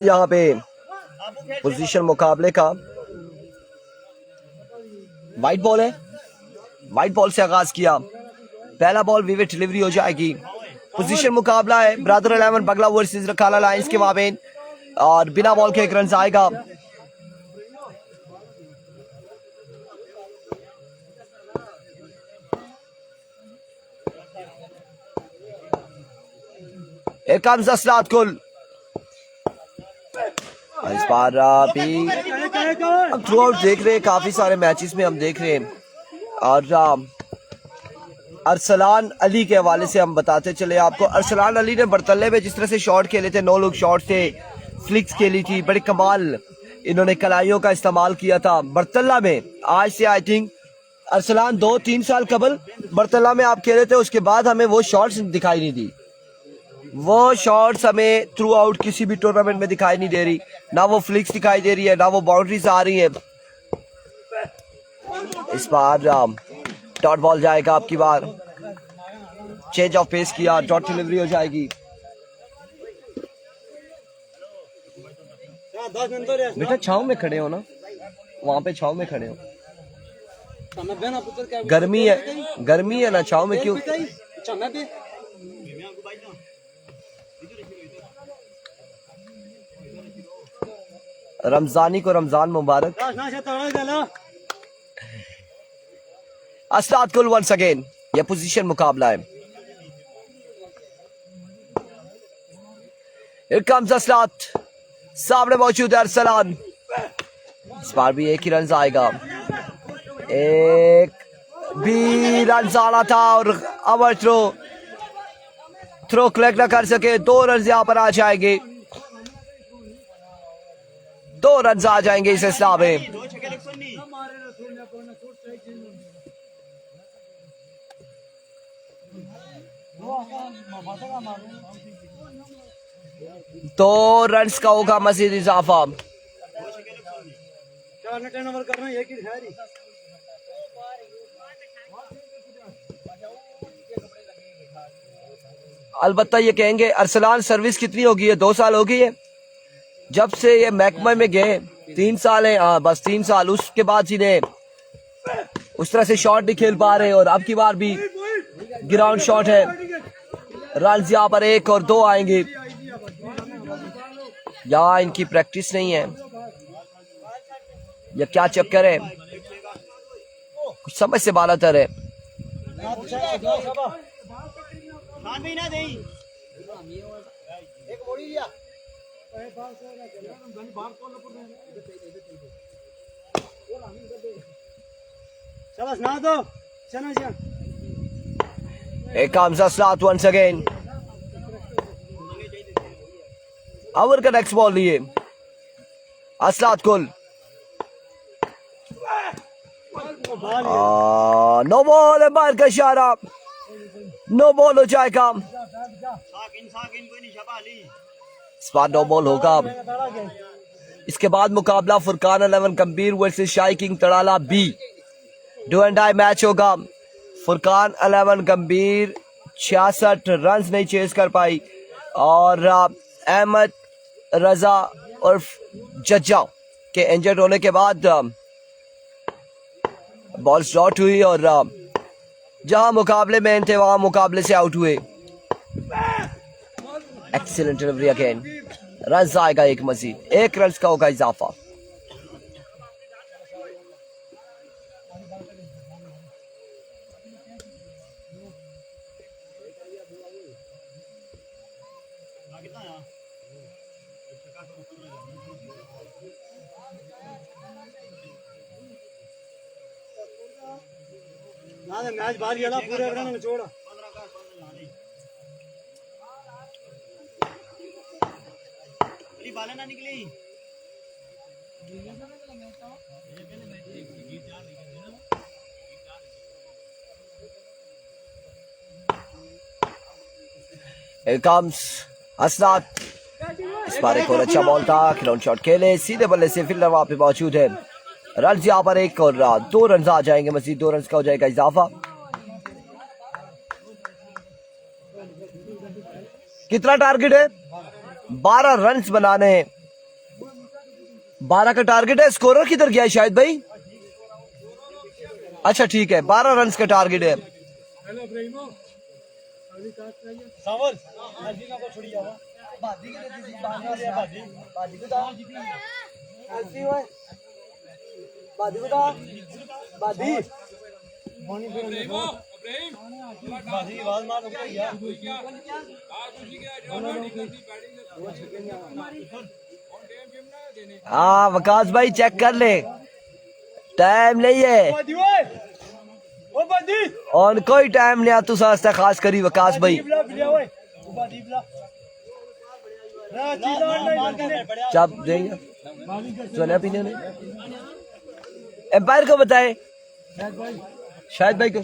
यहाँ पे पोजीशन मुकाबले का वाइट बॉल है। वाइट बॉल से आगाज किया। पहला बॉल विविड डिलीवरी हो जाएगी। पोजीशन मुकाबला है ब्रदर 11 बगला वर्सेस रखाला लाइंस के माबेन और बिना बॉल के एक रन आएगा। Here comes असलात कुल। इस बार भी हम थ्रू आउट देख रहे हैं, काफी सारे मैचेस में हम देख रहे हैं और अरसलान अली के हवाले से हम बताते चले आपको। अरसलान अली ने बरतल्ले में जिस तरह से शॉट खेले थे, 9 लुक शॉट थे, फ्लिक्स खेली थी, बड़े कमाल इन्होंने कलाइयों का इस्तेमाल किया था बरतल्ला में। आज से आई थिंक अरसलान 2-3 साल कबल बरतल्ला में आप खेले थे, उसके बाद हमें वो शॉट्स दिखाई नहीं दी। वो शॉट्स हमें थ्रू आउट किसी भी टूर्नामेंट में दिखाई नहीं दे रही, ना वो फ्लिक्स दिखाई दे रही है, ना वो बाउंड्रीज आ रही है। इस बार डॉट बॉल जाएगा आपकी बार। चेंज ऑफ पेस किया, डॉट डिलीवरी हो जाएगी। बेटा छाव में खड़े हो ना, वहां पे छाव में खड़े हो। गर्मी है ना, छाव में क्यों? रमजानी को रमजान मुबारक। असलात कुल वंस अगेन, यह पोजीशन मुकाबला है। Here comes असलात, सामने मौजूद है अरसलान। इस बार भी एक ही रन आएगा। एक भी रन आना था और अवर थ्रो कलेक्ट न कर सके। 2 रन यहां पर आ जाएंगे, 2 रन आ जाएंगे इस इस्लाह में। तो रन्स का होगा मजीद इजाफा। अलबत्ता ये कहेंगे अरसलान सर्विस कितनी हो गई है? 2 साल हो गई है जब से ये महकमा में गए। 3 साल है, हाँ बस 3 साल। उसके बाद जिन्हें उस तरह से शॉट नहीं खेल पा रहे और अब की बार भी ग्राउंड शॉट है। रन यहाँ पर 1 और 2 आएंगे। यहाँ इनकी प्रैक्टिस नहीं है या क्या चक्कर है, कुछ समझ से बालातर है। Here comes असलात once again। ओवर का नेक्स्ट बॉल लिए असलात कुल। नो बॉल, बाहर का इशारा, नो बॉल हो जाएगा। इस बार नो बॉल होगा। इसके बाद मुकाबला Furqan 11 Gambhir versus Shahi king Tadala b. Do and die match होगा। फुरकान 11 गंभीर 66 रन नहीं चेस कर पाई और अहमद रजा और जज्जा के इंजर्ड होने के बाद बॉल शॉट हुई और जहां मुकाबले में थे वहां मुकाबले से आउट हुए। Excellent delivery again. रन आएगा एक मजीद, 1 रन का होगा इजाफा। मैच बाहर गया पूरे रन छोड़ा। बाला ना निकली। Here comes असलात। इस बार एक और अच्छा बॉल था, ग्राउंड शॉट खेले, सीधे बल्ले से फील्डर वहां पे मौजूद है। रन यहाँ पर 1 और 2 रन आ जाएंगे, मजीद 2 रन का हो जाएगा इजाफा। कितना टारगेट है? 12 रन बनाने हैं। 12 का टारगेट है। स्कोरर किधर गया है शायद भाई? अच्छा ठीक है, 12 रन का टारगेट है। सावर हाजी का को छोड़ी जावा बादी के नतीजे बादी बादी बादी को दा ऐसी होए बादी को दा बादी पानी पे बादी आवाज मार रुक गया हाँ वकास भाई चेक कर ले, टाइम नहीं है बादी ओए ओ बादी और कोई टाइम नहीं। तू सास्ता खास करी वकास भाई, बादी बिला चाप देंगे सोना पीने ने। एम्पायर को बताए, शायद भाई को।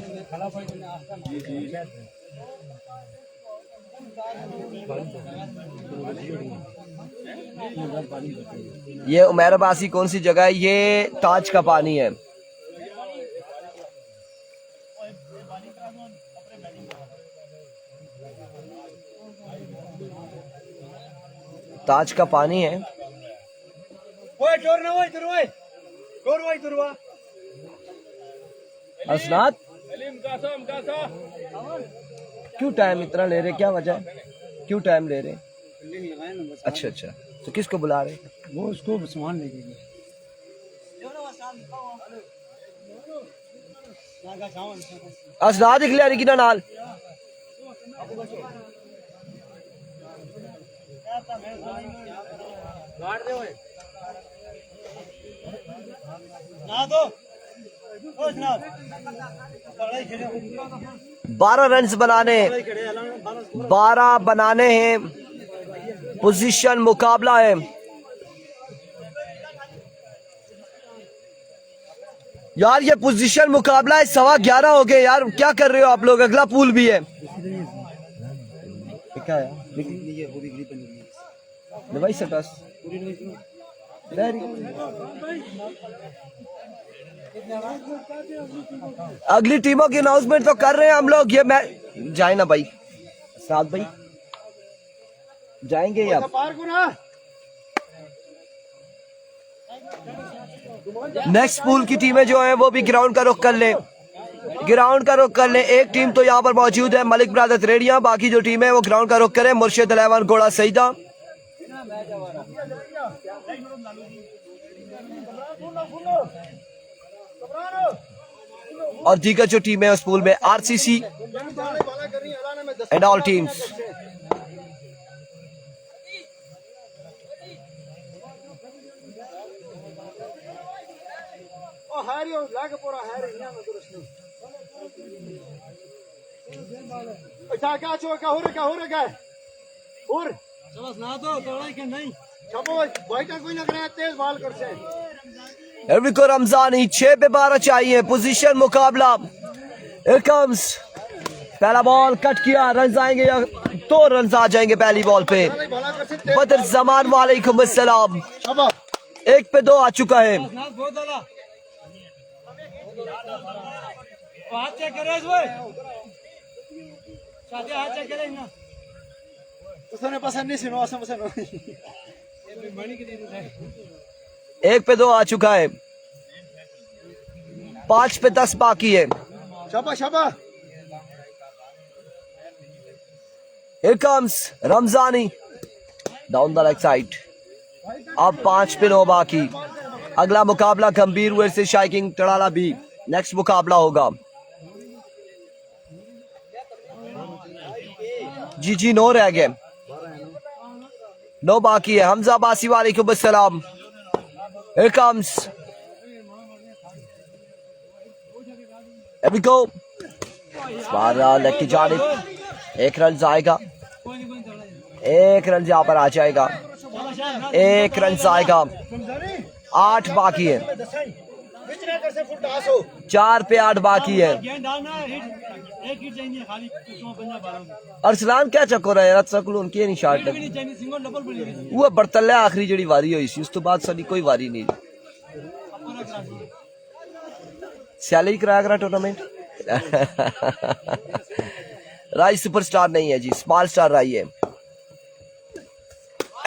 ये उमैर अब्बासी कौन सी जगह है? ये ताज का पानी है। ताज का पानी है। ओए टोर ना ओए तुरवा टोर ओए तुरवा असनाद क्यों टाइम इतना ले रहे, क्या वजह है, क्यों टाइम ले रहे? अच्छा अच्छा, तो किसको बुला रहे? वो उसको सामान लेके गया। असनाद निकले की ना नाल ना दो 12 रन बनाने हैं। पोजीशन मुकाबला है। यार ये पोजीशन मुकाबला है। 11:15 हो गए यार, क्या कर रहे हो आप लोग? अगला पूल भी है। क्या है भाई सटास अगली टीमों की अनाउंसमेंट तो कर रहे हैं हम लोग। ये मैच जाए ना भाई, साथ भाई जाएंगे या नेक्स्ट पूल की टीमें जो है वो भी ग्राउंड का रुख कर ले, ग्राउंड का रुख कर ले। एक टीम तो यहाँ पर मौजूद है मलिक ब्रदर्स रेडिया, बाकी जो टीम है वो ग्राउंड का रुख करे। मुर्शिद 11 घोड़ा सईदा और दीगर जो टीम है उस पूल में आरसीसी एंड ऑल टीम्स। को रमजानी 6 पे 12 चाहिए। पोजीशन मुकाबला। Here comes पहला बॉल कट किया, रन आएंगे या 2 रन आ जाएंगे पहली बॉल पे। बदर जमान वालेकुम अस्सलाम। 1 पे 2 आ चुका है। एक पे 2 आ चुका है। 5 पे 10 बाकी है। Here comes Ramzani down the leg side. अब 5 पे 9 बाकी। अगला मुकाबला गंभीर वर्सेस शाइकिंग टड़ाला भी नेक्स्ट मुकाबला होगा। जी 9 रह गए, 9 बाकी है। हमजा अब्बासी वालेकुम अस्सलाम। Here comes Here we go। Leg की जानिब 1 रन आएगा, 1 रन यहाँ पर आ जाएगा, 1 रन आएगा। 8 बाकी है, 4 पे 8 बाकी है। अरसलान क्या चक्कर है यार? सकल उनकी नहीं शार्ट लगी। वो बरतले आखिरी जड़ी वारी हुई सी, उस तो बाद साडी कोई वारी नहीं। सैलरी कराया करा टूर्नामेंट। राई सुपरस्टार नहीं है जी, स्मॉल स्टार राई है।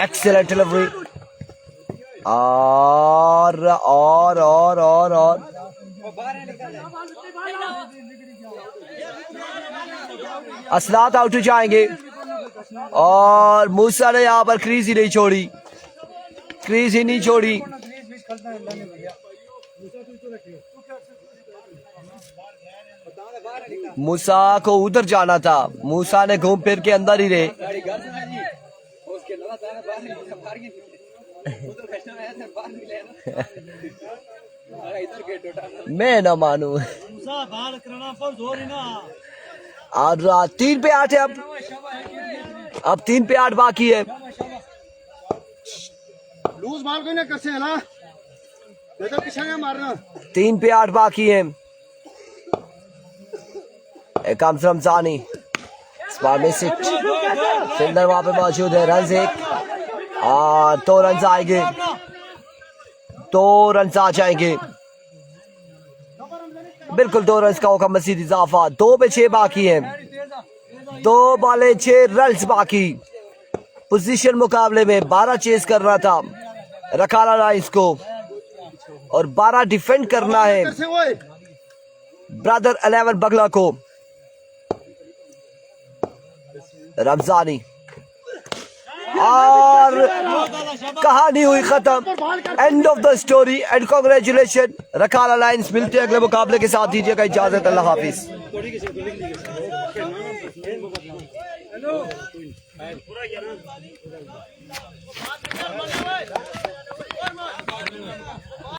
Excellent delivery. और असलात आउट हो जाएंगे और मूसा ने यहाँ पर क्रीज ही नहीं छोड़ी, क्रीज ही नहीं छोड़ी। मूसा को उधर जाना था, मूसा ने घूम फिर के अंदर ही रहे। मैं ना मानू। और 3 पे 8 है अब 3 पे 8 बाकी है। लूज बाल कोई ना कर से हला, तो पीछे मारना। 3 पे 8 बाकी है। कम रमजानी फील्डर वहां पे मौजूद है। रन एक और 2 रन आएंगे, 2 रन आ जाएंगे, बिल्कुल 2 रन का होगा मजीद इजाफा। 2 पे 6 बाकी है, 2 बॉले 6 रन बाकी। पोजीशन मुकाबले में 12 चेस करना था रखाला राइस को और 12 डिफेंड करना है ब्रदर 11 बगला को। रमजानी और कहानी हुई खत्म, end of the story and congratulation Rakhala lions. मिलते हैं अगले मुकाबले के साथ, दीजिएगा इजाजत, अल्लाह हाफिज।